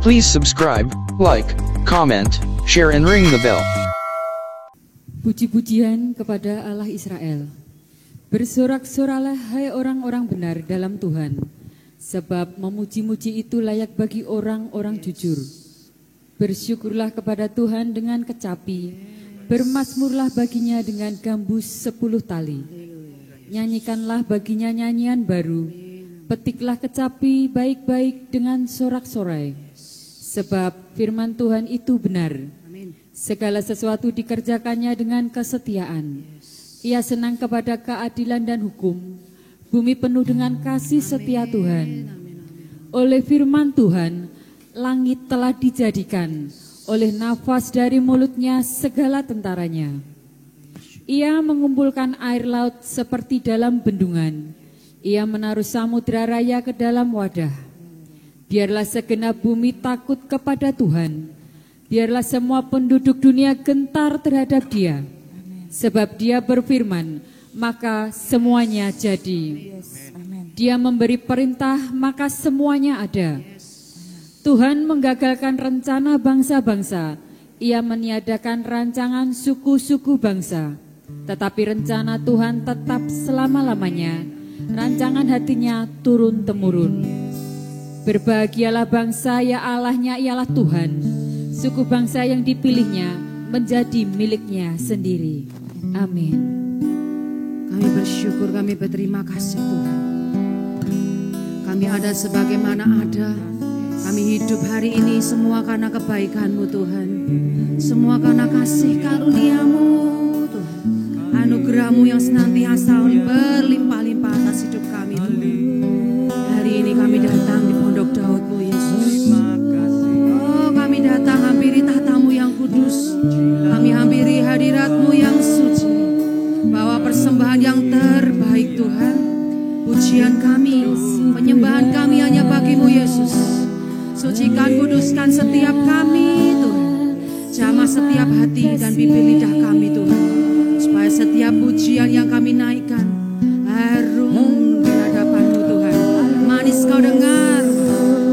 Please subscribe, like, comment, share and ring the bell. Puji-pujian kepada Allah Israel. Bersorak-soralah hai orang-orang benar dalam Tuhan, sebab memuji-muji itu layak bagi orang-orang jujur. Bersyukurlah kepada Tuhan dengan kecapi, bermazmurlah baginya dengan gambus 10 tali. Nyanyikanlah baginya nyanyian baru, petiklah kecapi baik-baik dengan sorak-sorai. Sebab firman Tuhan itu benar, segala sesuatu dikerjakannya dengan kesetiaan. Ia senang kepada keadilan dan hukum, bumi penuh dengan kasih setia Tuhan. Oleh firman Tuhan, langit telah dijadikan, oleh nafas dari mulutnya segala tentaranya. Ia mengumpulkan air laut seperti dalam bendungan, ia menaruh samudra raya ke dalam wadah. Biarlah segenap bumi takut kepada Tuhan, biarlah semua penduduk dunia gentar terhadap Dia. Sebab Dia berfirman, maka semuanya jadi. Dia memberi perintah, maka semuanya ada. Tuhan menggagalkan rencana bangsa-bangsa, Ia meniadakan rancangan suku-suku bangsa. Tetapi rencana Tuhan tetap selama-lamanya, rancangan hatinya turun-temurun. Berbahagialah bangsa, ya Allahnya ialah Tuhan, suku bangsa yang dipilihnya menjadi miliknya sendiri. Amin. Kami bersyukur, kami berterima kasih Tuhan. Kami ada sebagaimana ada. Kami hidup hari ini semua karena kebaikan-Mu Tuhan. Semua karena kasih karunia-Mu Tuhan. Anugerah-Mu yang senantiasa berlimpah-limpah atas hidup kami Tuhan. Hari ini kami datang di Pondok Daud-Mu Yesus. Oh, kami datang hampiri tahta-Mu yang kudus. Kami hampiri hadirat-Mu yang suci. Bawa persembahan yang terbaik Tuhan. Pujian kami, penyembahan kami hanya bagi-Mu Yesus. Sucikan, kuduskan setiap kami Tuhan. Jamah setiap hati dan bibir lidah kami Tuhan. Supaya setiap pujian yang kami naikkan harum di hadapan-Mu Tuhan. Manis Kau dengar,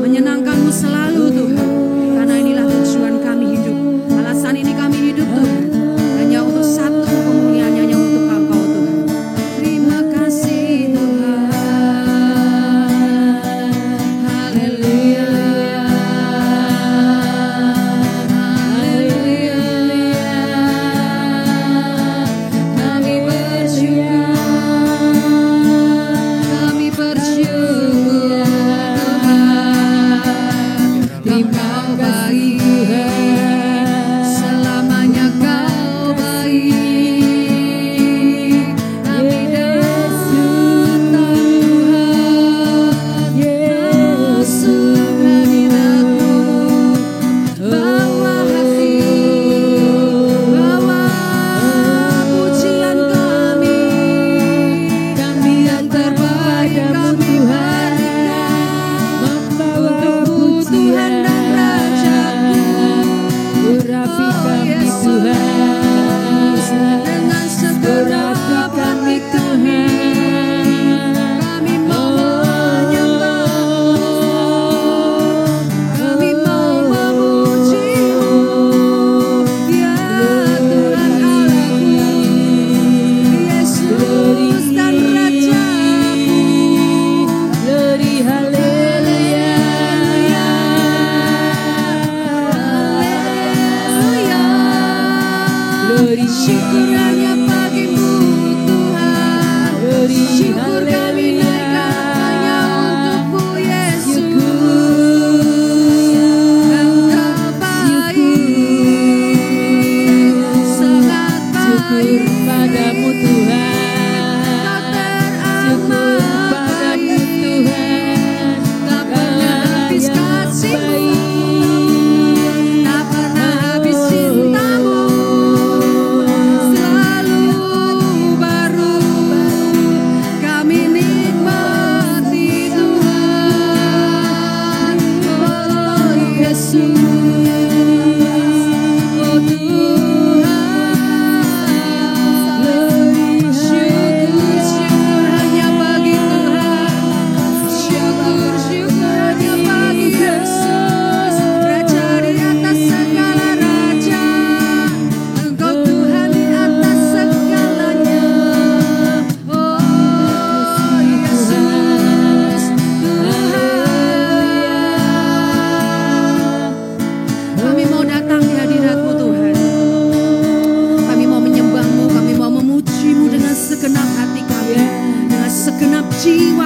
menyenangkan-Mu selalu Tuhan. Karena inilah tujuan kami hidup. Alasan ini kami hidup Tuhan, hanya untuk satu kemuliaan, hanya untuk Engkau Tuhan. Terima kasih Tuhan. Haleluya. Kami bersyukur.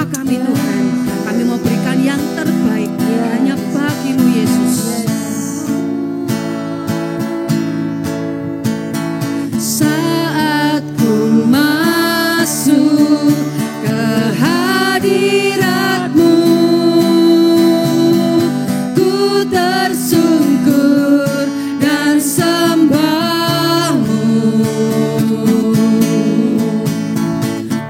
semua kami Tuhan, kami mau berikan yang terbaik hanya bagi-Mu Yesus. Saat ku masuk ke hadirat-Mu, ku tersungkur dan sembah-Mu.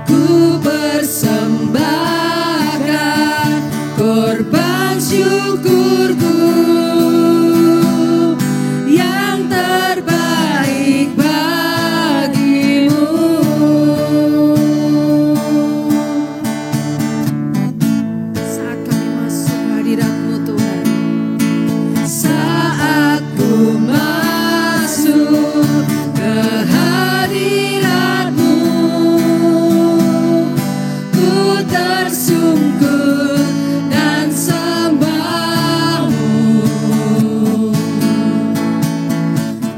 Ku persembahkan korban syukurku yang terbaik bagi-Mu. Saat kami masuk hadirat-Mu Tuhan, saat ku masuk ke hadirat-Mu, ku tersungkur dan sembah-Mu.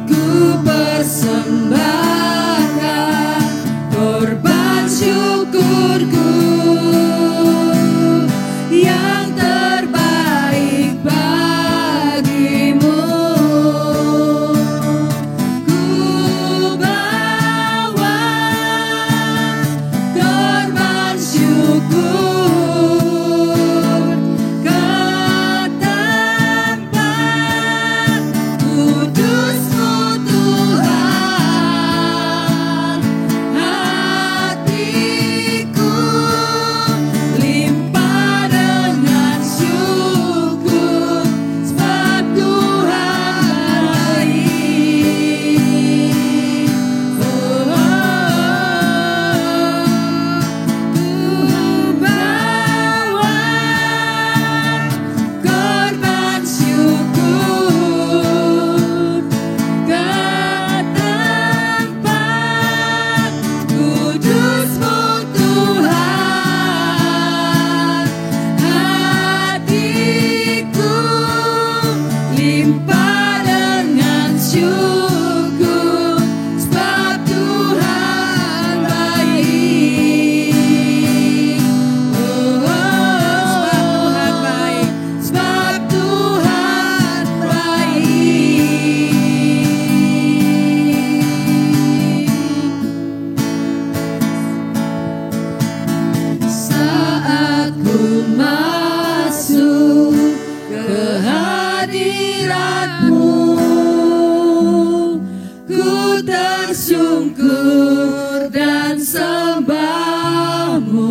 Ku persembahkan korban syukurku yang terbaik bagi-Mu. Ku bawa korban syukur ke tempat kudus-Mu Tuhan. Hatiku limpah dengan syukur sebab Tuhan baik. Ku bawa korban syukur ke tempat kudus-Mu Tuhan. Hatiku limpah dengan syukur sebab Tuhan baik. Sebab Tuhan baik. Saat ku masuk ke hadirat-Mu, ku tersungkur dan sembah-Mu.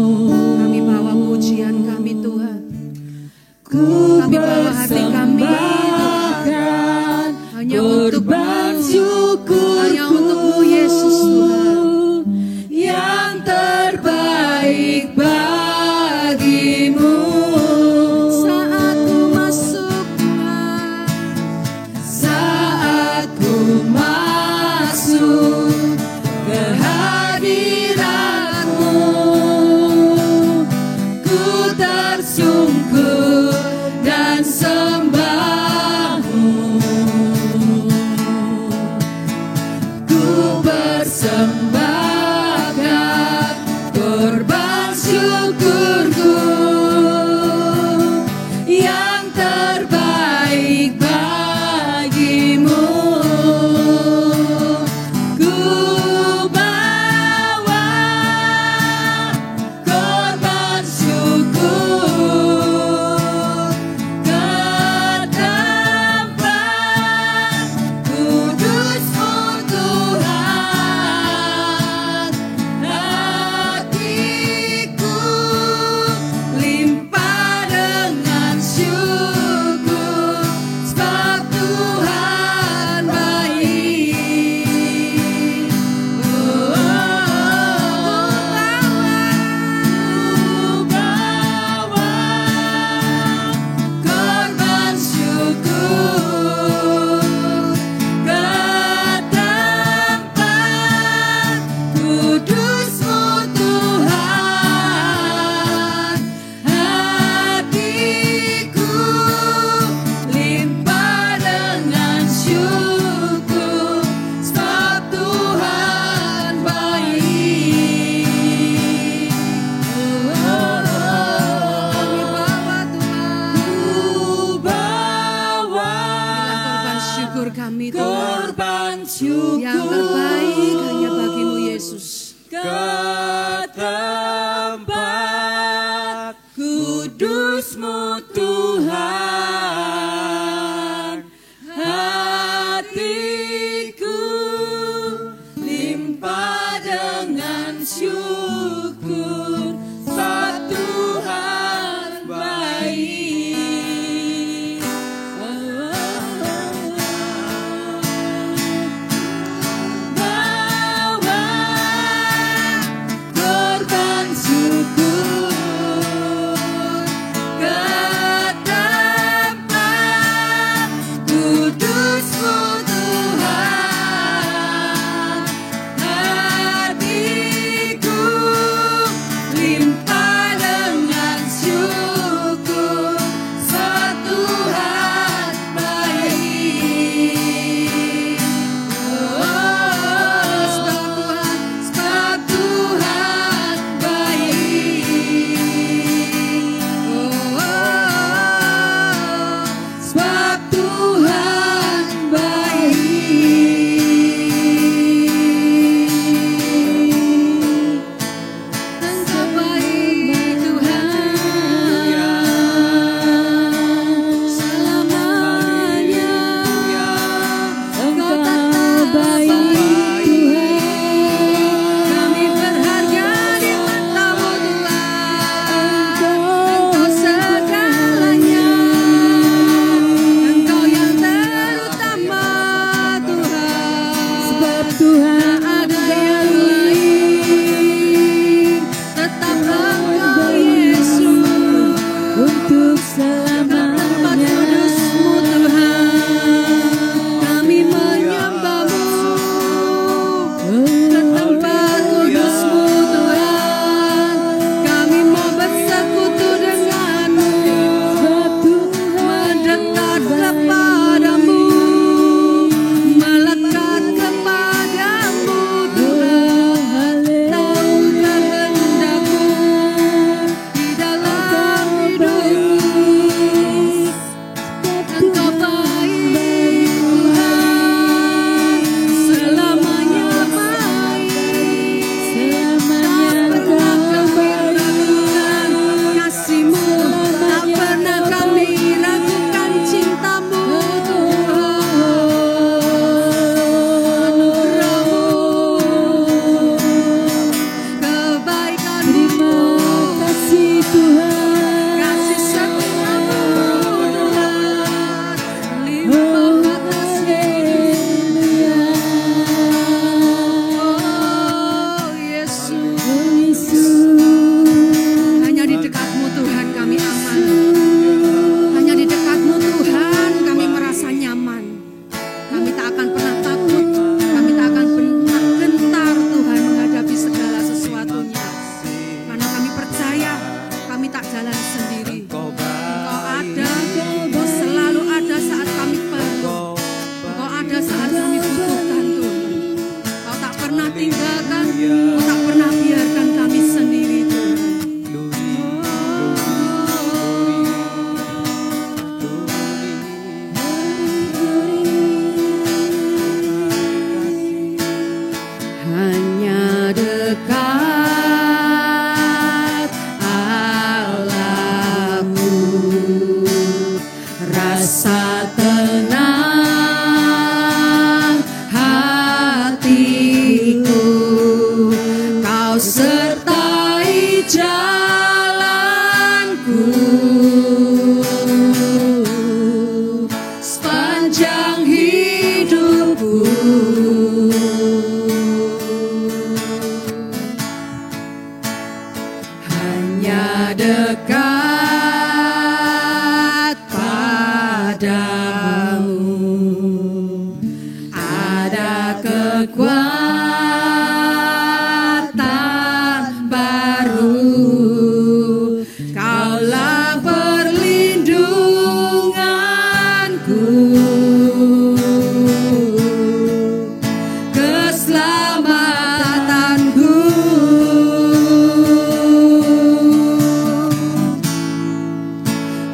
Kami bawa pujian kami Tuhan, kami bawa hati kami Tuhan, hanya korban untuk-Mu, syukurku hanya untuk-Mu Yesus Tuhan, yang terbaik bagi-Mu. saat ku masuk Tuhan, Saat ku masuk ke hadirat-Mu, ku tersungkur dan sembah-Mu. Ku persembahkan korban syukurku yang terbaik bagi-Mu. Ku bawa korban syukur syukur Yang terbaik hanya bagimu Yesus. ke tempat kudus-Mu Tuhan. Hatiku limpah dengan syukur, sebab Tuhan baik. Bawa korban syukur ke tempat kudus-Mu Tuhan. Hatiku limpah dengan syukur, sebab Tuhan baik. Sebab Tuhan baik. Sebab Tuhan baik. Engkau baik Tuhan, selamanya Engkau tetap baik Tuhan. Kami berharga di mata-Mu Tuhan. Engkau segalanya, Engkau yang terutama Tuhan. Sebab Tuhan ada yang lain, tetap Engkau Yesus. untuk Tempat selamanya. kudus-Mu Tuhan, kami menyembah-Mu. Ke tempat kudus-Mu Tuhan, kami mau bersekutu dengan-Mu, mendekat kepada-Mu, melekat kepada-Mu Tuhan. Tahu kehendak-Mu di dalam hidup. Engkau baik Tuhan, selamanya baik. Tak pernah kami ragukan kasih-Mu, tak pernah kami ragukan cinta-Mu Tuhan. Anugerah-Mu, kebaikan-Mu, Kasih Tuhan, kasih setia-Mu Tuhan, limpah atas hidup. Oh Yesus, hanya di dekat-Mu Tuhan kami aman. Hanya di dekat-Mu Tuhan kami merasa nyaman. Kami tak akan pernah takut, kami tak akan pernah gentar Tuhan menghadapi segala sesuatunya. Karena kami percaya kami tak jalan sendiri. Engkau ada, Engkau selalu ada saat kami perlu. Engkau ada saat kami butuhkan Tuhan. Engkau tak pernah tinggalkan, Engkau tak pernah biarkan kami sendiri Tuhan. Hanya dekat Allahku, rasa tenang hatiku. Kau sertai jalanku sepanjang hidupku. Hanya dekat padamu ada kekuatan baru. Kaulah perlindunganku, keselamatanku.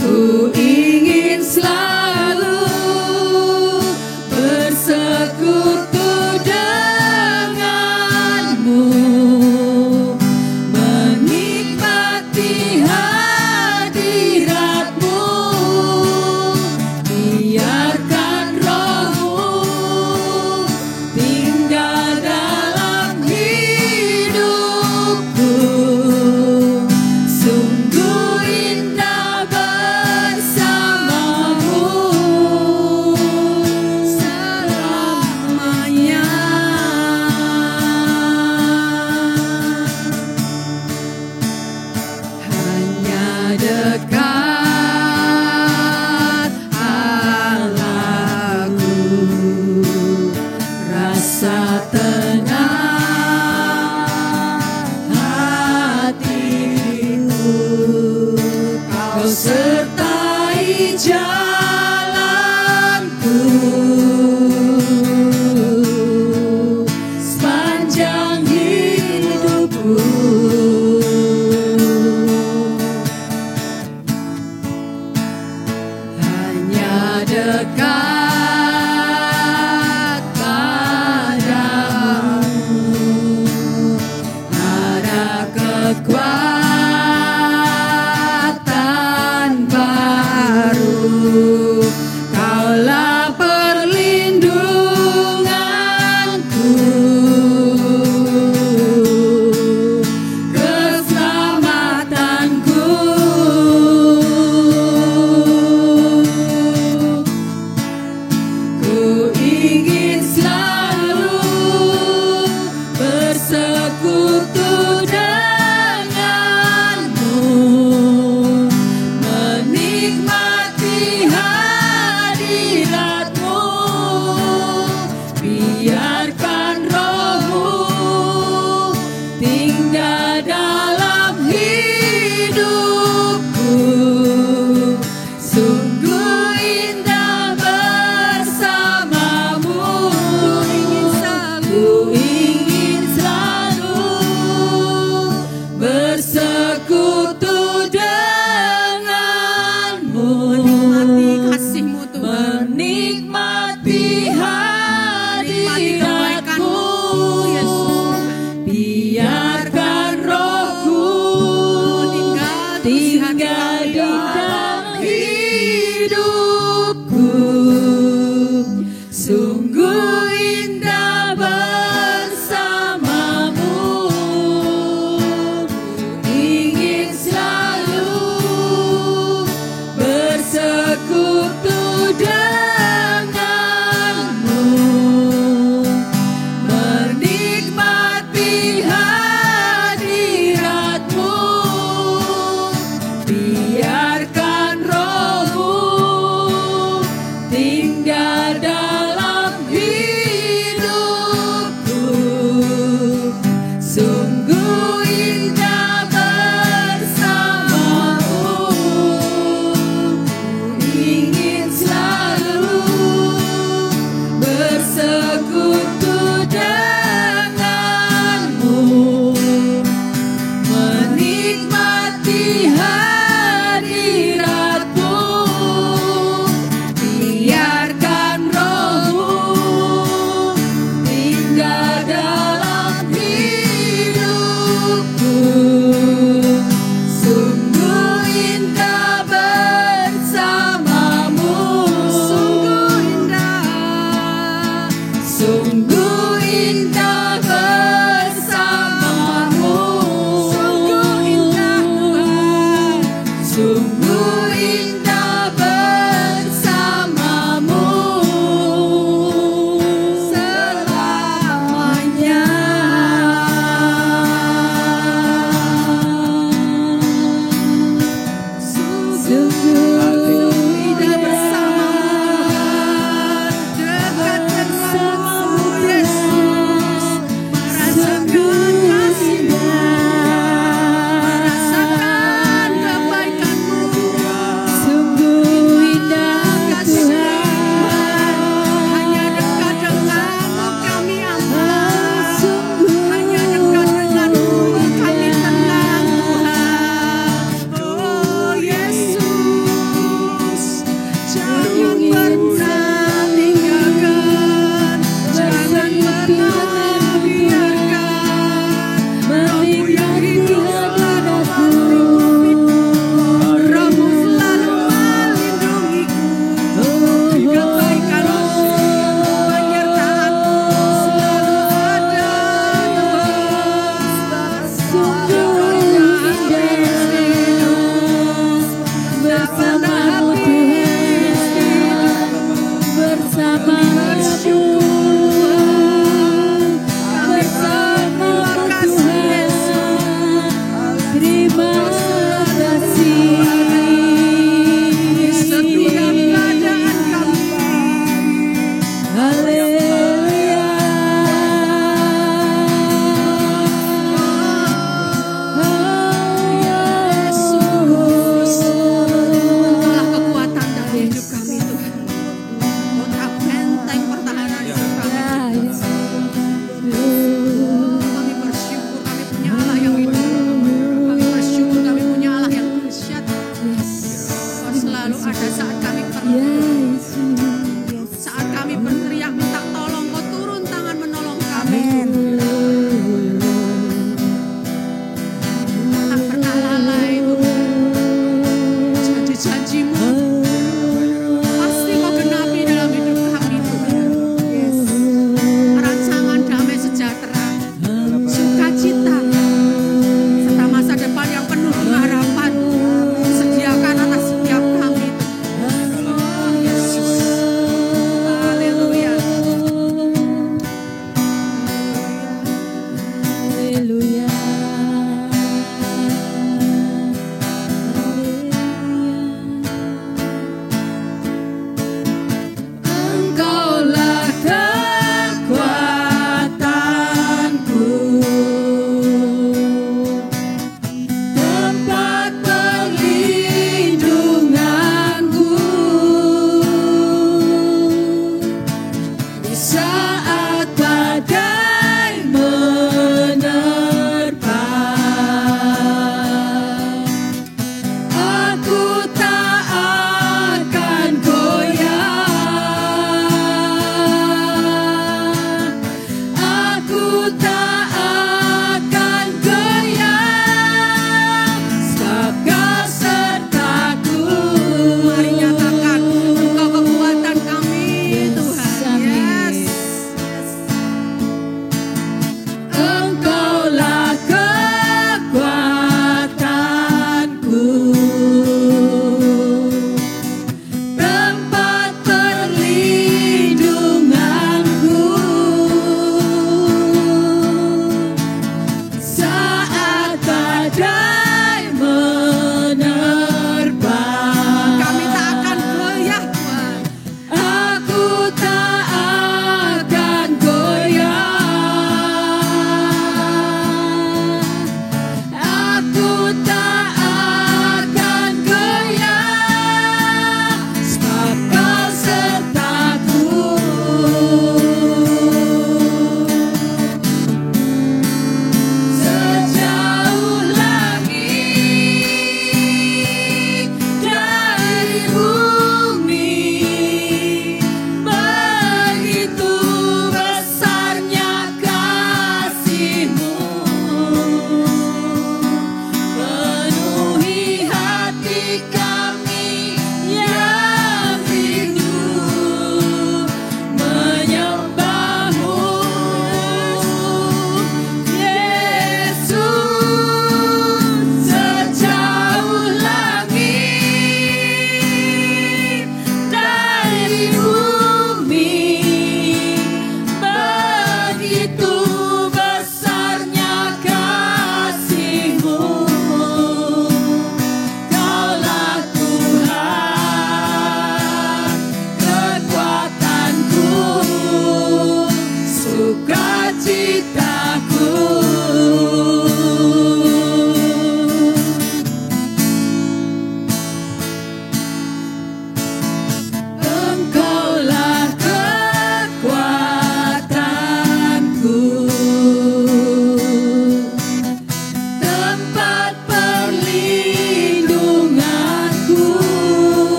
Ku ingin selalu bersekutu jalanku sepanjang hidupku. Hanya dekat padamu, ada kekuatan baru. Kaulah perlindunganku, keselamatanku. Ku ingin selalu bersekutu denganmu, menikmati hadiratmu. Biarkan rohmu tinggal dalam hidupku. Sungguh indah bersamamu. Ku ingin selalu bersekutu denganmu, Menikmati kasih-Mu Tuhan. menikmati hadiratmu. Yesus. Biarkan rohku tinggal dalam hidupku. Sungguh indah bersamamu. Ingin selalu bersekutu denganmu, menikmati hadiratmu. Biarkan rohmu tinggal dalam hidupku. Sungguh indah bersamamu. Ingin selalu bersekutu denganmu, menikmati hadiratmu. Biarkan rohmu tinggal dalam hidupku. Sungguh indah bersamamu. Sungguh indah bersamamu. Sungguh indah bersamamu selamanya. Sungguh indah bersamamu, dekat bersamamu Yesus. Merasakan kasih-Mu, merasakan kebaikan-Mu. ada saat kami perlu. Saat kami berteriak minta tolong, Kau turun tangan menolong kami. Tak pernah lalai Tuhan. Janji-janji-Mu pasti Kau genapi dalam hidup kami Tuhan. Rancangan damai sejahtera, sukacita, serta masa depan yang penuh pengharapan disediakan atas setiap kami Tuhan.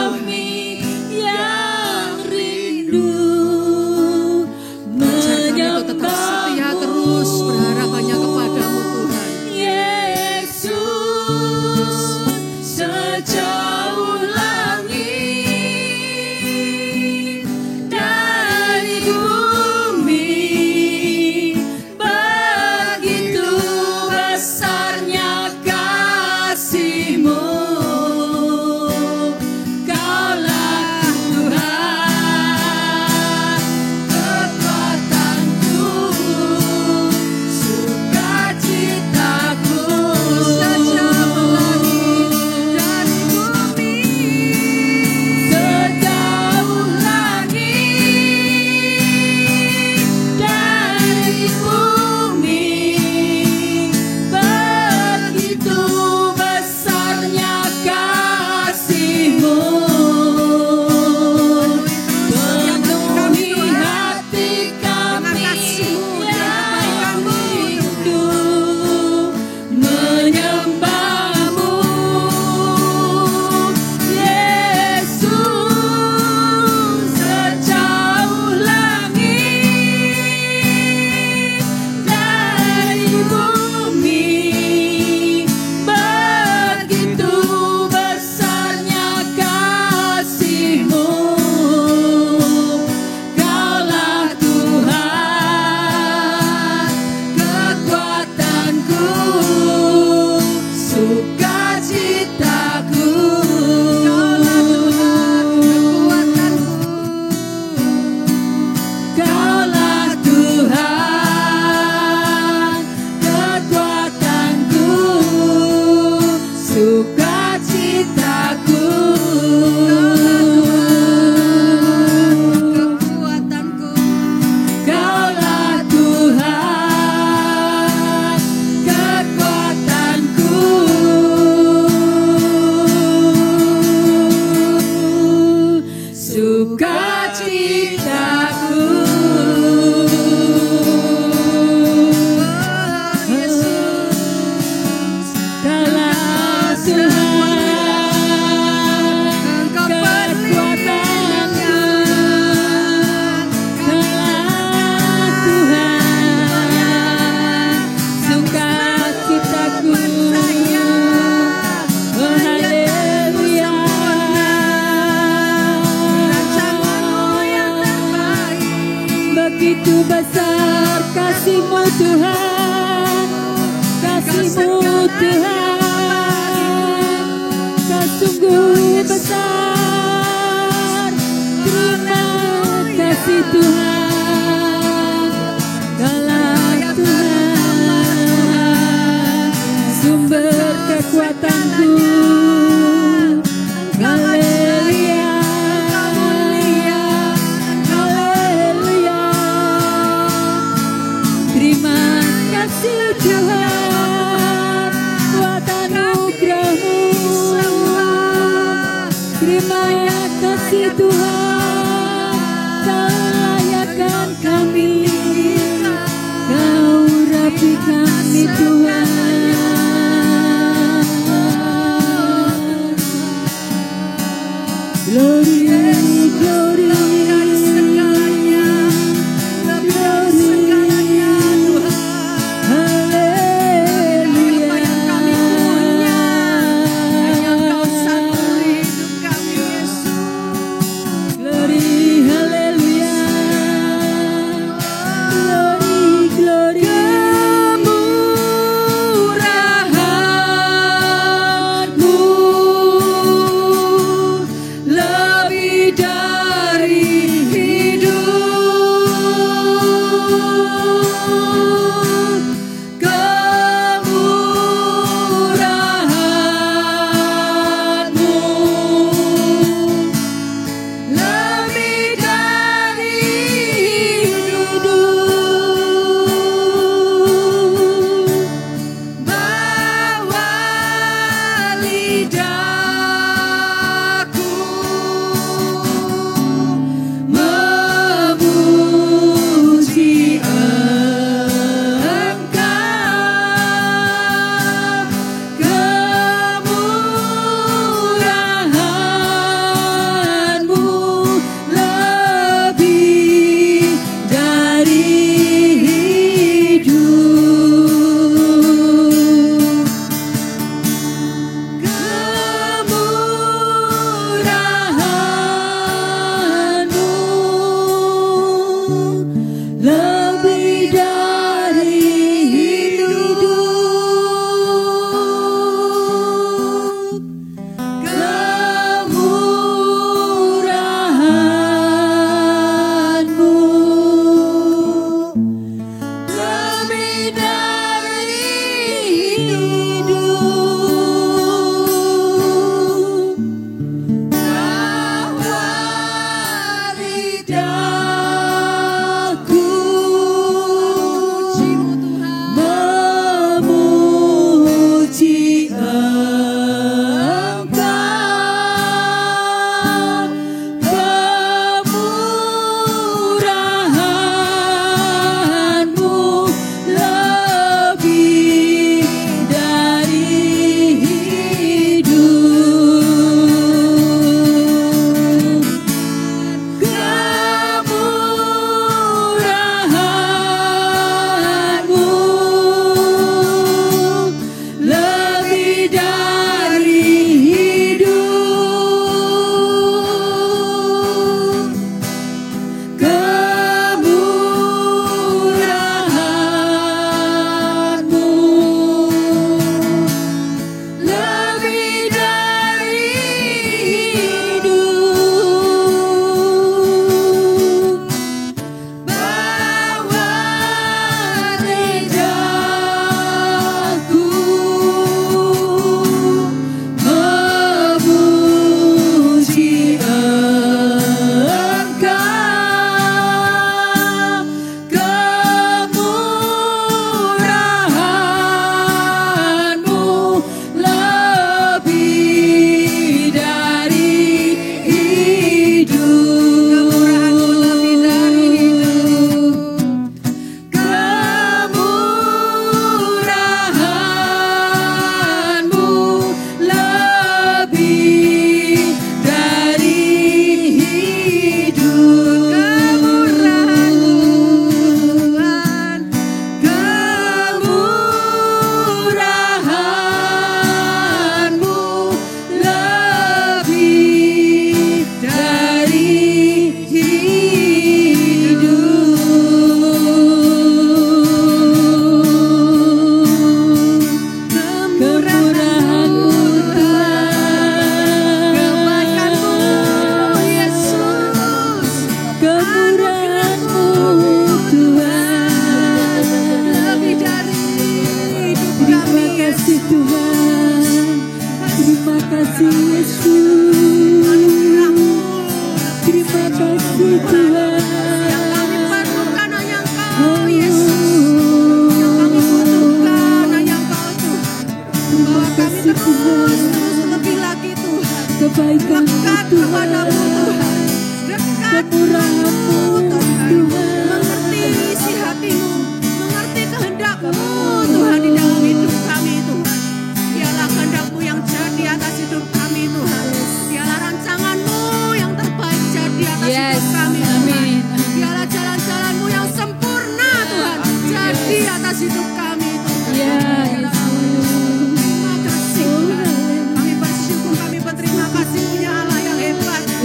Tuhan. yang rindu Ajar kami untuk tetap setia terus berharap hanya kepadamu Tuhan. Yesus, sejauh langit dari bumi, begitu besarnya kasih-Mu. Kaulah Tuhan, kekuatanku, sukacitaku. Sejauh langit dari bumi, Sejauh langit dari bumi, begitu besarnya kasih-Mu. Penuhi hati kami yang rindu menyembah-Mu. Yesus, sejauh langit dari bumi, begitu besarnya kasih-Mu. Kaulah Tuhan, kekuatanku, sukacitaku. Kaulah Tuhan, kekuatanku, sukacitaku. kekuatanku. Kaulah Tuhan, kekuatanku, sukacitaku. Kaulah Tuhan, kekuatanku. Kaulah Tuhan, sukacitaku. Oh haleluya. Begitu besar kasih-Mu Tuhan, kasih-Mu Tuhan, Kau sungguh besar. Terima kasih Tuhan, Kaulah Tuhan, sumber kekuatanku. Haleluya, haleluya. Terima kasih Tuhan buat anugerah-Mu. Terima kasih Tuhan, Kau layakkan kami, Kau urapi kami Tuhan. Glory, glory,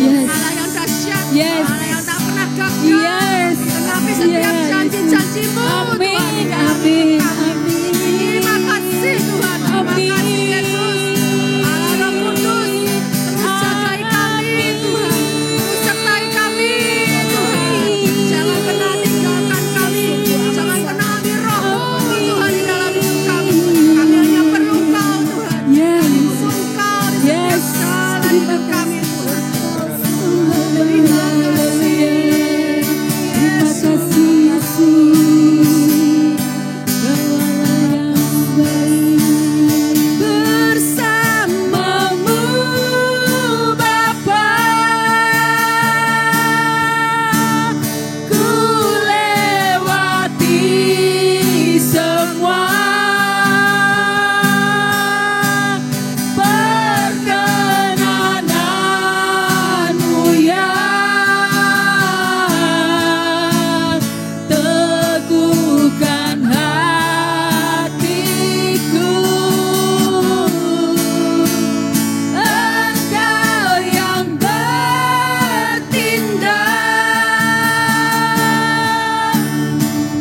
Yes. Allah yang dahsyat, Yes. Allah yang tak pernah gagal. Yes. Tetapi setiap Yes. janji-janji-Mu Tuhan di Amin, dalam amin, hidup kami. amin. Terima kasih Tuhan, terima Amin. kasih Yesus. Allah Roh Kudus, terus jagai kami Tuhan, terus sertai kami Tuhan. Jangan pernah tinggalkan kami, jangan pernah ambil roh-Mu Tuhan di dalam hidup kami. Kami hanya perlu Kau Tuhan, Yes. butuh Kau di setiap Yes. jalan hidup kami Tuhan. Terima kasih Yesus. Kaulah yang baik. Bersamamu Bapa, ku lewati semua perkenananmu yang teguhkan hatiku. Engkau yang bertindak,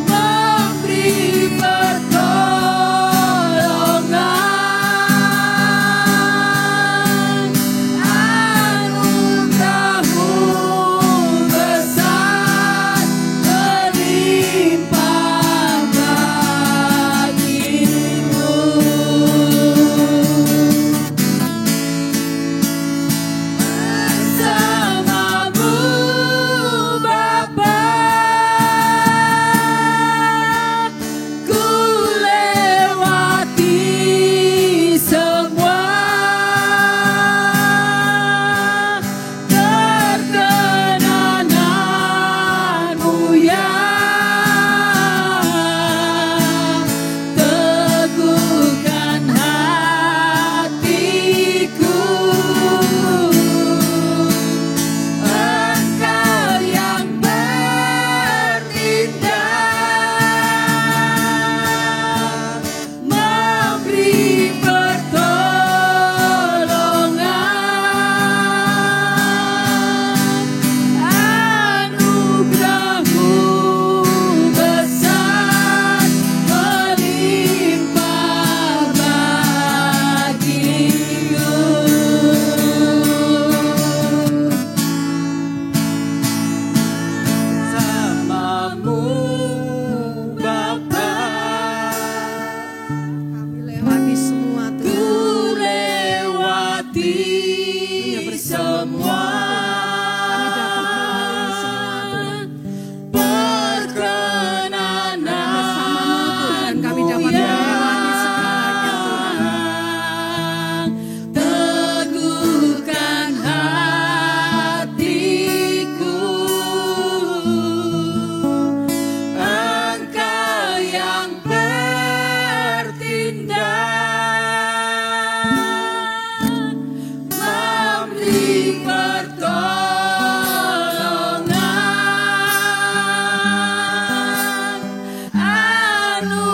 memberi pertolongan. Anugerah-Mu besar melimpah bagiku. Bersamamu Bapa, ku lewati semua perkenananmu yang teguhkan hatiku. Engkau yang bertindak, memberi pertolongan. Anugerah-Mu besar melimpah bagiku. Bersamamu Bapa, kami lewati semua Tuhan. Ku lewati semua perkenananmu kami dapat melewati segalanya Tuhan. Teguhkan hatiku. Engkau yang bertindak, memberi pertolongan.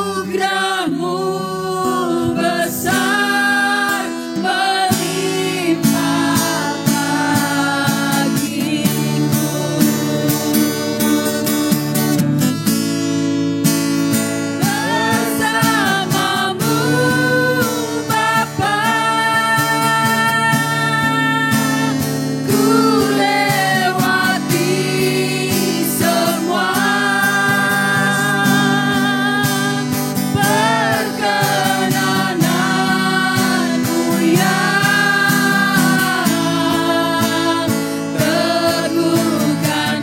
Anugerah-Mu besar melimpah bagiku. Bersamamu Bapa, ku lewati semua perkenananmu yang teguhkan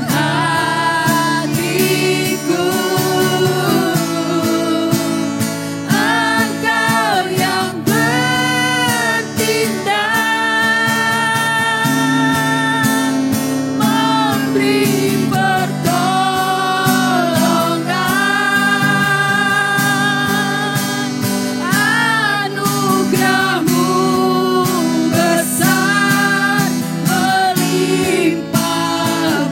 hatiku. Engkau yang bertindak, memberi pertolongan. Anugerah-Mu besar melimpah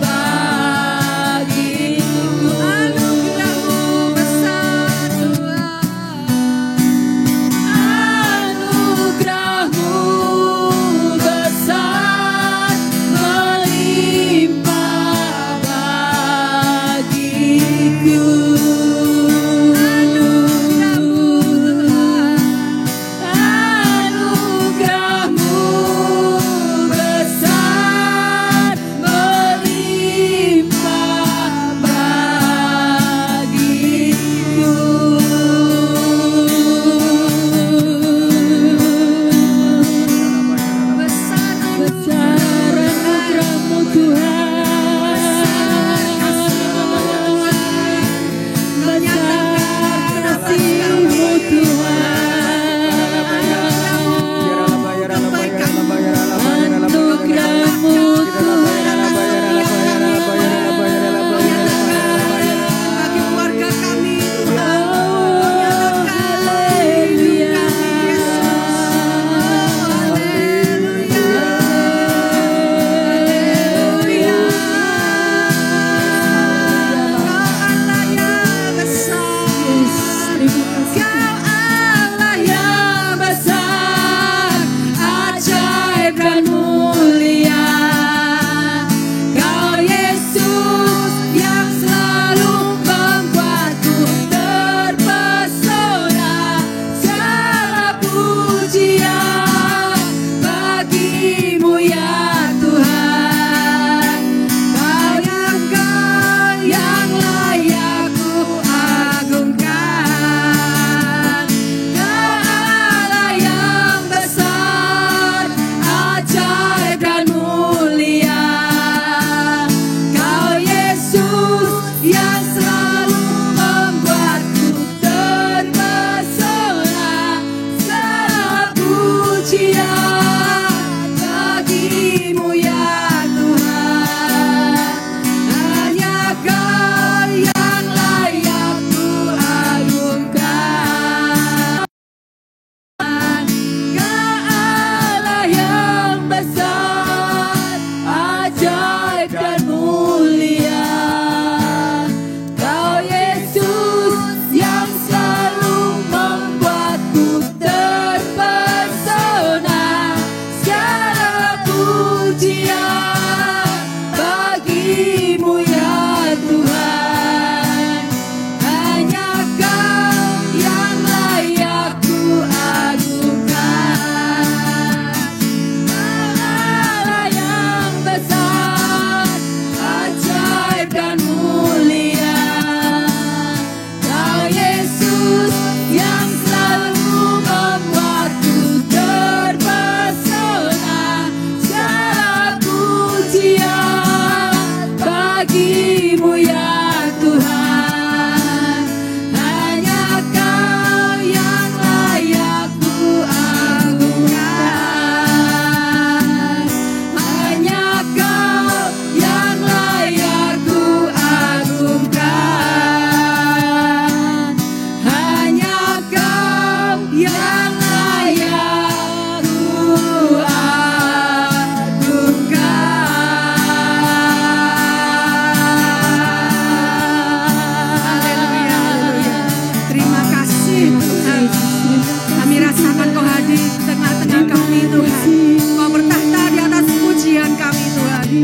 bagiku. Anugerah-Mu besar Tuhan. Anugerah-Mu besar melimpah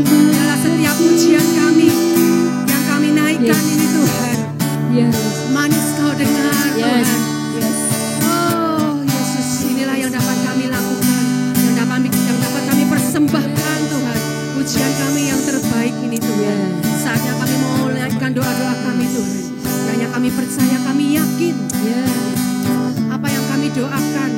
Biarlah setiap pujian kami yang kami naikkan Yes. ini Tuhan, Yes. manis Kau dengar Yes. Tuhan. Oh Yesus, inilah yang dapat kami lakukan, yang dapat kami persembahkan Tuhan. Pujian kami yang terbaik ini Tuhan. Saatnya kami mau menaikkan doa-doa kami Tuhan. Hanya kami percaya, kami yakin Yes. apa yang kami doakan,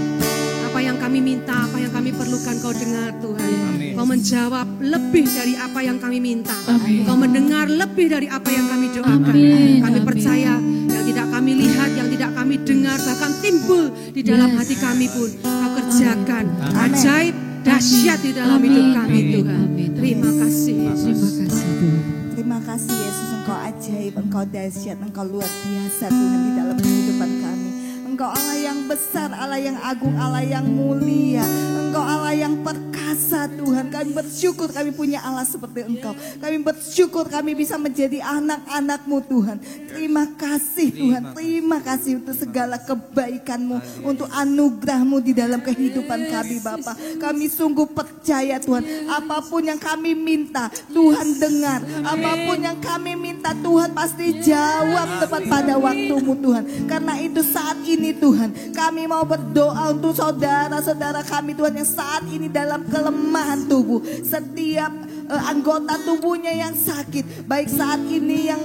apa yang kami minta, apa yang kami perlukan Kau dengar Tuhan. Kau menjawab lebih dari apa yang kami minta. Amin. Kau mendengar lebih dari apa yang kami doakan. Amin. Kami Amin. percaya yang tidak kami lihat, yang tidak kami dengar, bahkan timbul di dalam Yes. hati kami pun Kau kerjakan ajaib dahsyat di dalam hidup kami Amin. Tuhan. Amin. Terima kasih Yesus. Terima kasih Tuhan. Terima kasih Yesus, Engkau ajaib, Engkau dahsyat, Engkau luar biasa Tuhan di dalam kehidupan kami. Engkau Allah yang besar, Allah yang agung, Allah yang mulia. Engkau Allah yang perkasa Tuhan. Kami bersyukur kami punya Allah seperti Engkau. Kami bersyukur kami bisa menjadi anak-anak-Mu Tuhan. Terima kasih Tuhan. Terima kasih untuk segala kebaikan-Mu, untuk anugerah-Mu di dalam kehidupan kami Bapa. Kami sungguh percaya Tuhan, apapun yang kami minta Tuhan dengar. Apapun yang kami minta Tuhan pasti jawab tepat pada waktu-Mu Tuhan. Karena itu saat ini Tuhan, kami mau berdoa untuk saudara-saudara kami Tuhan yang saat ini dalam kelemahan tubuh. Setiap anggota tubuhnya yang sakit, baik saat ini yang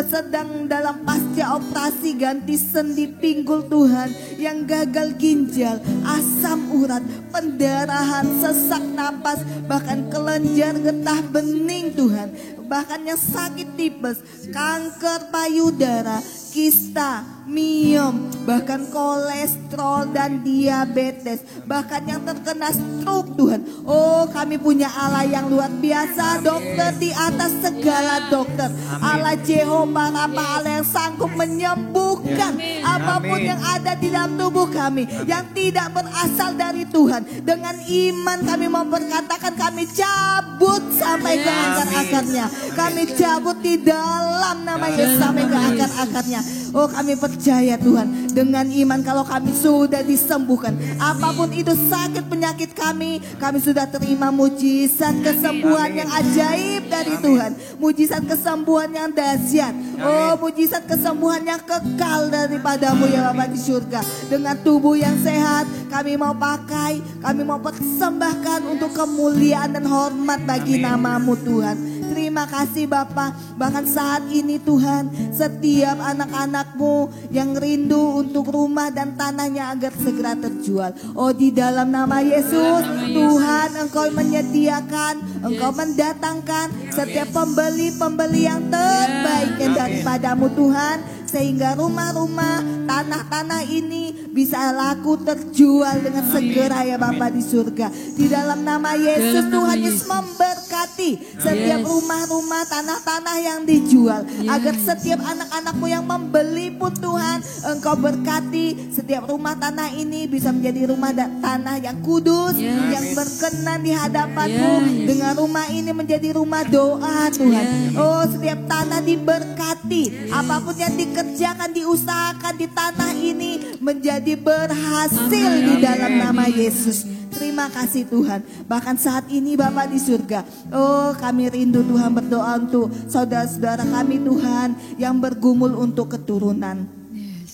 sedang dalam pasca operasi ganti sendi pinggul Tuhan, yang gagal ginjal, asam urat, pendarahan, sesak napas, bahkan kelenjar getah bening Tuhan, bahkan yang sakit tipes, kanker payudara, kista, miom, bahkan kolesterol dan diabetes, bahkan yang terkena stroke Tuhan. Oh, kami punya Allah yang luar biasa, dokter di atas segala dokter. Allah Jehovah Rafa, Allah yang sanggup menyembuhkan apapun yang ada di dalam tubuh kami yang tidak berasal dari Tuhan. Dengan iman kami mau berkatakan, kami cabut sampai ke akar-akarnya. Kami cabut di dalam nama Yesus sampai ke akar-akarnya. Oh, kami percaya Tuhan, dengan iman kalau kami sudah disembuhkan, apapun itu sakit penyakit kami sudah terima mujizat kesembuhan yang ajaib dari Tuhan, mujizat kesembuhan yang dahsyat. Oh, mujizat kesembuhan yang kekal daripadamu ya Bapa di surga. Dengan tubuh yang sehat kami mau pakai, kami mau persembahkan untuk kemuliaan dan hormat bagi namamu Tuhan. Terima kasih Bapa. Bahkan saat ini Tuhan, setiap anak-anak-Mu yang rindu untuk rumah dan tanahnya agar segera terjual. Oh, di dalam nama Yesus Tuhan, Engkau menyediakan, Engkau mendatangkan setiap pembeli-pembeli yang terbaik daripadamu Tuhan, sehingga rumah-rumah, tanah-tanah ini bisa laku terjual dengan segera ya Bapa di surga. Di dalam nama Yesus Tuhan Yesus memberkati setiap rumah-rumah, tanah-tanah yang dijual, agar setiap anak-anak-Mu yang membeli pun Tuhan Engkau berkati setiap rumah tanah ini bisa menjadi rumah tanah yang kudus, yang berkenan di hadapan-Mu. Dengan rumah ini menjadi rumah doa Tuhan. Oh, setiap tanah diberkati, apapun yang dikerjakan, diusahakan di tanah ini menjadi berhasil di dalam nama Yesus. Terima kasih Tuhan. Bahkan saat ini Bapa di surga, oh kami rindu Tuhan berdoa untuk saudara-saudara kami Tuhan yang bergumul untuk keturunan,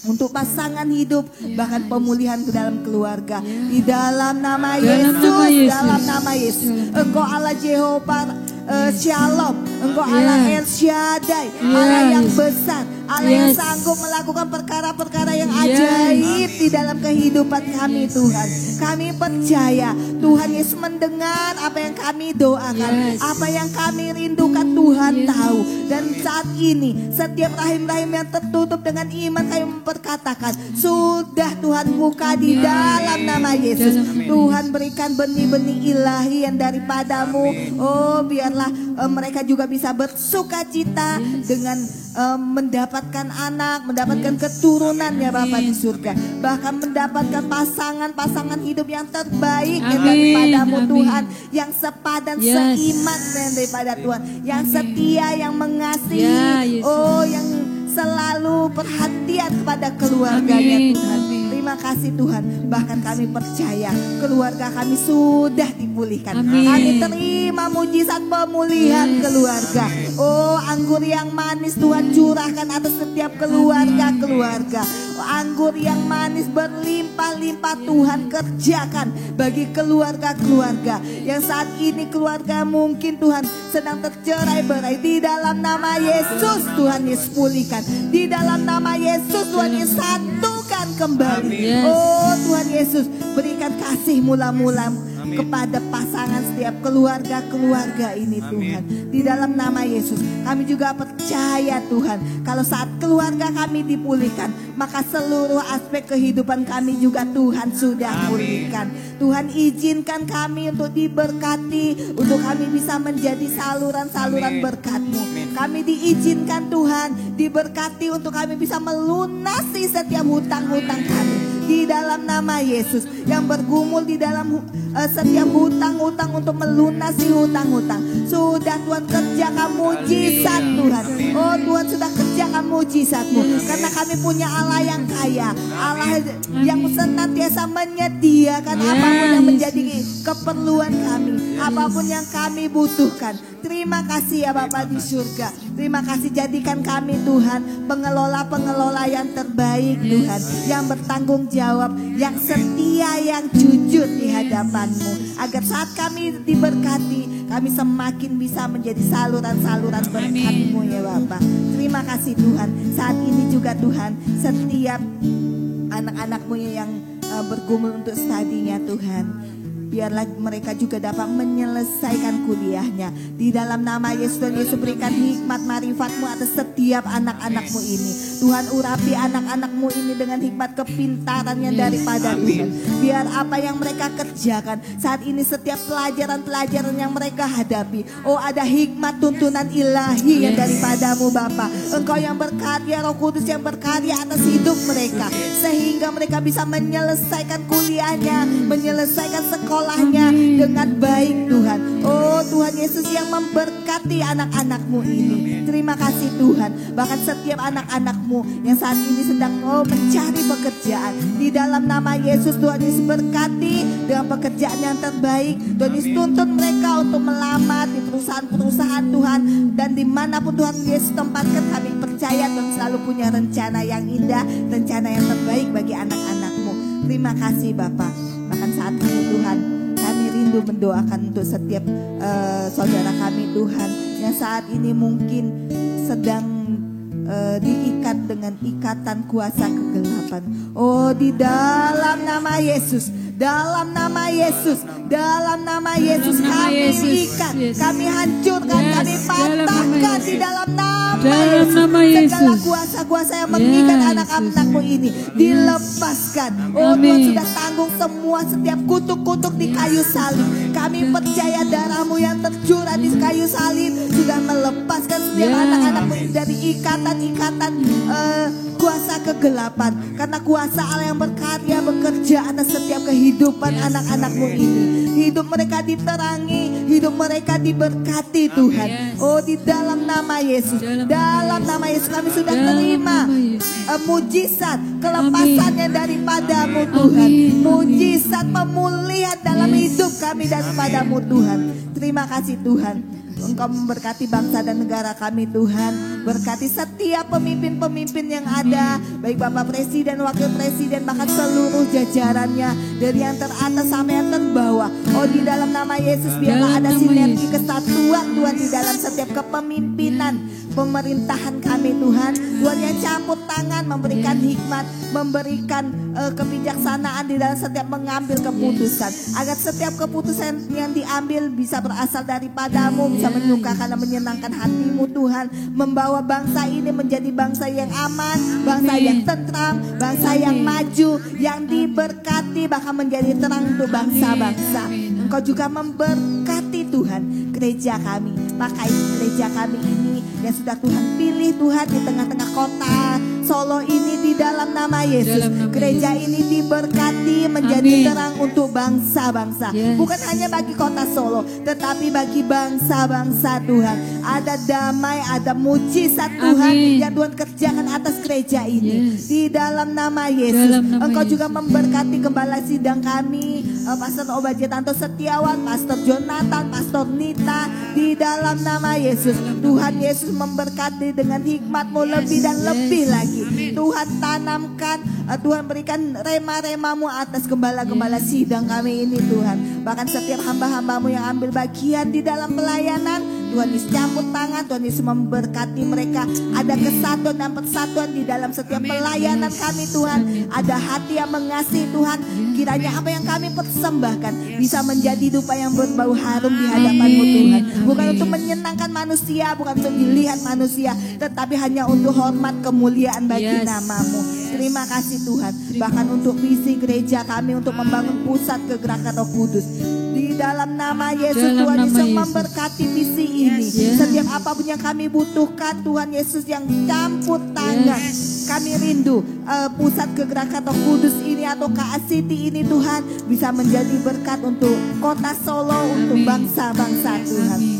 untuk pasangan hidup, bahkan pemulihan ke dalam keluarga. Di dalam nama Yesus, dalam nama Yesus, Engkau Allah Jehovah Shalom, Engkau Allah El Shaddai, Allah yang besar, Allah yang sanggup melakukan perkara-perkara yang ajaib di dalam kehidupan kami Tuhan. Kami percaya Tuhan Yesus mendengar apa yang kami doakan, apa yang kami rindukan Tuhan tahu. Dan saat ini setiap rahim-rahim yang tertutup dengan iman kami memperkatakan, sudah Tuhan buka di dalam nama Yesus. Tuhan berikan benih-benih ilahi yang daripadamu. Oh, biarlah mereka juga bisa bersuka cita dengan mendapatkan anak, mendapatkan keturunan ya Bapa di surga, bahkan mendapatkan pasangan-pasangan hidup yang terbaik yang daripadamu Tuhan, yang sepadan seiman daripada Tuhan, yang setia, yang mengasihi, oh yang selalu perhatian kepada keluarganya Tuhan. Terima Terima kasih Tuhan. Bahkan kami percaya keluarga kami sudah dipulihkan. Amin. Kami terima mujizat pemulihan keluarga. Oh, anggur yang manis Tuhan curahkan atas setiap keluarga-keluarga. Oh, anggur yang manis berlimpah-limpah Tuhan kerjakan bagi keluarga-keluarga yang saat ini keluarga mungkin Tuhan sedang tercerai-berai. Di dalam nama Yesus Tuhan Yesus pulihkan. Di dalam nama Yesus Tuhan Yesus satukan kembali. Yes. Oh Tuhan Yesus, berikan kasih mula-mula kepada pasangan setiap keluarga-keluarga ini Tuhan. Di dalam nama Yesus kami juga percaya Tuhan, kalau saat keluarga kami dipulihkan, maka seluruh aspek kehidupan kami juga Tuhan sudah pulihkan. Tuhan izinkan kami untuk diberkati, untuk kami bisa menjadi saluran-saluran berkat-Mu. Kami diizinkan Tuhan diberkati untuk kami bisa melunasi setiap hutang-hutang kami. Di dalam nama Yesus, yang bergumul di dalam setiap hutang-hutang untuk melunasi hutang-hutang, sudah Tuhan kerjakan mujizat Tuhan. Oh Tuhan sudah kerjakan mujizat-Mu, karena kami punya Allah yang kaya, Allah yang senantiasa menyediakan apapun yang menjadi keperluan kami, apapun yang kami butuhkan. Terima kasih ya Bapa di surga. Terima kasih, jadikan kami Tuhan pengelola-pengelola yang terbaik Tuhan, yang bertanggung jawab, yang setia, yang jujur di hadapan-Mu, agar saat kami diberkati, kami semakin bisa menjadi saluran-saluran berkat-Mu ya Bapa. Terima kasih Tuhan. Saat ini juga Tuhan, setiap anak-anak-Mu yang bergumul untuk studinya Tuhan, biarlah mereka juga dapat menyelesaikan kuliahnya. Di dalam nama Yesus, Tuhan Yesus berikan hikmat marifat-Mu atas setiap anak-anak-Mu ini. Tuhan urapi anak-anak-Mu ini dengan hikmat kepintaran yang daripada Tuhan. Biar apa yang mereka kerjakan saat ini, setiap pelajaran-pelajaran yang mereka hadapi, oh ada hikmat tuntunan ilahi yang daripada-Mu Bapa. Engkau yang berkarya, Roh Kudus yang berkarya atas hidup mereka, sehingga mereka bisa menyelesaikan kuliahnya, menyelesaikan sekolahnya dengan baik Tuhan. Oh Tuhan Yesus yang memberkati anak-anak-Mu ini. Terima kasih Tuhan. Bahkan setiap anak-anak-Mu yang saat ini sedang mencari pekerjaan, di dalam nama Yesus Tuhan Yesus berkati dengan pekerjaan yang terbaik. Tuhan Yesus tuntun mereka untuk melamar di perusahaan-perusahaan Tuhan, dan dimanapun Tuhan Yesus tempatkan, kami percaya Tuhan selalu punya rencana yang indah, rencana yang terbaik bagi anak-anak-Mu. Terima kasih Bapak. Bahkan saat ini Tuhan, kami rindu mendoakan untuk setiap saudara kami Tuhan, yang saat ini mungkin sedang diikat dengan ikatan kuasa kegelapan. Oh di dalam nama Yesus, dalam nama Yesus, dalam nama Yesus kami ikat, kami hancurkan, kami patahkan di dalam nama Yesus. Segala kuasa-kuasa yang mengikat anak-anak-Mu ini dilepaskan. Oh Tuhan sudah tanggung semua setiap kutuk-kutuk di kayu salib. Kami percaya darah-Mu yang tercurah di kayu salib sudah melepaskan setiap anak-anak-Mu dari ikatan-ikatan kuasa kegelapan. Karena kuasa Allah yang berkarya bekerja atas setiap kehidupan anak-anak-Mu ini. Hidup mereka diterangi, hidup mereka diberkati Tuhan. Oh di dalam nama Yesus, dalam nama Yesus kami sudah terima mujizat kelepasannya daripada-Mu Tuhan. Mujizat pemulihan dalam hidup kami daripada-Mu Tuhan. Terima kasih Tuhan. Engkau memberkati bangsa dan negara kami Tuhan. Berkati setiap pemimpin-pemimpin yang ada, baik Bapak Presiden, Wakil Presiden, bahkan seluruh jajarannya, dari yang teratas sampai yang terbawah. Oh di dalam nama Yesus biarlah ada sinergi kesatuan Tuhan di dalam setiap kepemimpinan pemerintahan kami Tuhan. Tuhan yang campur tangan, memberikan hikmat, memberikan kebijaksanaan di dalam setiap mengambil keputusan, agar setiap keputusan yang diambil bisa berasal daripada-Mu, bisa menyukakan dan menyenangkan hati-Mu Tuhan. Membawa bangsa ini menjadi bangsa yang aman, bangsa yang tentram, bangsa yang maju, yang diberkati, bahkan menjadi terang untuk bangsa-bangsa. Engkau juga memberkati Tuhan gereja kami. Pakai gereja kami ini yang sudah Tuhan pilih Tuhan di tengah-tengah kota Solo ini di dalam nama Yesus. Dalam nama Gereja Yesus. ini diberkati menjadi Amin. terang untuk bangsa-bangsa. Yes. Bukan hanya bagi kota Solo, tetapi bagi bangsa-bangsa Tuhan. Ada damai, ada mujizat Tuhan Amin. yang Tuhan kerjakan atas gereja ini. Yes. Di dalam nama Yesus. Dalam nama Engkau juga Yesus. memberkati gembala sidang kami, Pastor Obajetanto Setiawan, Pastor Jonathan, Pastor Nita. Di dalam nama Yesus. Tuhan Yesus memberkati dengan hikmat-Mu lebih dan lebih lagi. Tuhan tanamkan, Tuhan berikan rema-rema-Mu atas gembala-gembala sidang kami ini Tuhan. Bahkan setiap hamba-hamba-Mu yang ambil bagian di dalam pelayanan, Tuhan Yesus campur tangan, Tuhan Yesus memberkati mereka. Ada kesatuan dan persatuan di dalam setiap pelayanan kami Tuhan. Ada hati yang mengasihi Tuhan. Kiranya apa yang kami persembahkan bisa menjadi dupa yang berbau harum di hadapan-Mu Tuhan. Bukan untuk menyenangkan manusia, bukan untuk dilihat manusia, tetapi hanya untuk hormat kemuliaan bagi Yes. nama-Mu. Terima kasih Tuhan. Bahkan untuk visi gereja kami untuk membangun pusat kegerakan Roh Kudus. Di dalam nama Yesus, Dalam Tuhan nama Yesus Yesus. memberkati visi ini. Yes. Setiap apapun yang kami butuhkan, Tuhan Yesus yang campur tangan. Kami rindu pusat kegerakan Roh Kudus ini atau KACT ini Tuhan bisa menjadi berkat untuk kota Solo, untuk Amin. bangsa-bangsa Tuhan. Amin.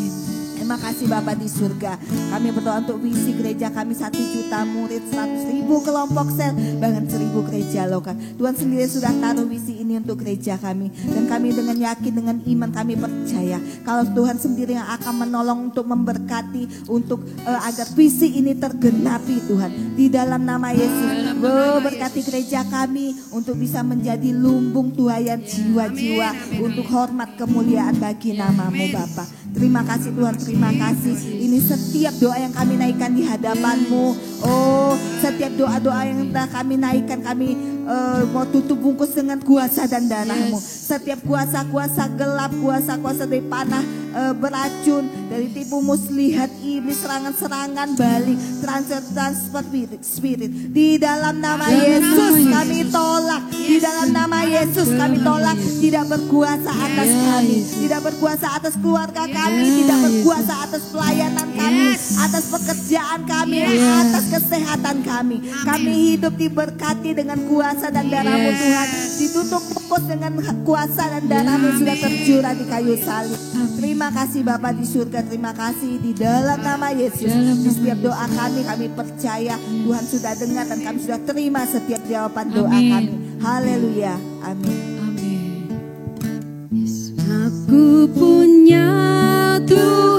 Terima kasih Bapa di surga. Kami berdoa untuk visi gereja kami 1 juta murid, 100.000 kelompok sel, bahkan 1.000 gereja lokal. Tuhan sendiri sudah taruh visi ini untuk gereja kami. Dan kami dengan yakin, dengan iman kami percaya kalau Tuhan sendiri yang akan menolong untuk memberkati, untuk agar visi ini tergenapi Tuhan. Di dalam nama Yesus, berkati gereja kami untuk bisa menjadi lumbung tuayan jiwa-jiwa untuk hormat kemuliaan bagi nama-Mu Bapa. Terima kasih Tuhan, terima kasih. Ini setiap doa yang kami naikkan di hadapan-Mu. Oh, setiap doa-doa yang telah kami naikkan, kami mau tutup bungkus dengan kuasa dan darah-Mu. Setiap kuasa-kuasa gelap, kuasa-kuasa dari panah beracun, dari tipu muslihat iblis, serangan-serangan balik, transfer spirit. Di dalam nama Yesus kami tolak. Di dalam nama Yesus kami tolak. Tidak berkuasa atas kami, tidak berkuasa atas keluarga kami, tidak berkuasa atas pelayanan kami, atas pekerjaan kami, atas kesehatan kami. Kami hidup diberkati dengan kuasa dan darah-Mu Tuhan. Ditutup pupus dengan kuasa dan darah-Mu sudah tercurah di kayu salib. Terima kasih Bapa di surga, terima kasih di dalam nama Yesus. Di setiap doa kami percaya Tuhan sudah dengar dan kami sudah terima setiap jawaban doa kami. Haleluya, amin. Amin. Aku punya Tuhan.